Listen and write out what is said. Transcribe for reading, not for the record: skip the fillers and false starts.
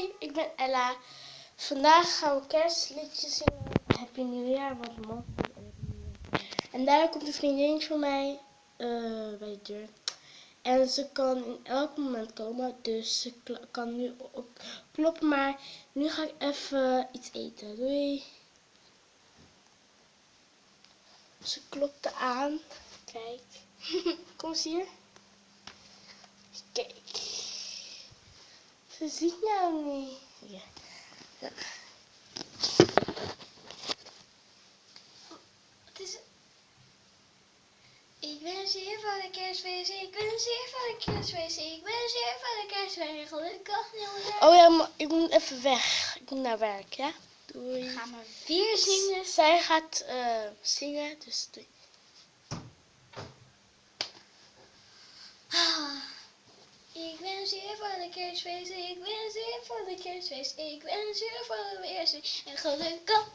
Hoi, ik ben Ella. Vandaag gaan we kerstliedjes zingen. Happy New Year, wat een man. En daar komt een vriendin van mij bij de deur. En ze kan in elk moment komen, dus ze kan nu ook kloppen. Maar nu ga ik even iets eten. Doei. Ze klopte aan. Kijk. Kom eens hier. Kijk. Ze ziet nou niet. Ja. Wat is het? Ik wens je van de kerstfeest, ik wens je van de kerstfeest, ik wens je van de kerstfeest, gelukkig nieuwjaar. Oh ja, maar ik moet even weg. Ik moet naar werk, ja? Doei. Ga maar weer zingen. Zij gaat zingen, dus doei. Ik wens je van de kerstfeest, ik wens je van de kerstfeest, ik wens je van de kerstfeest en gelukkig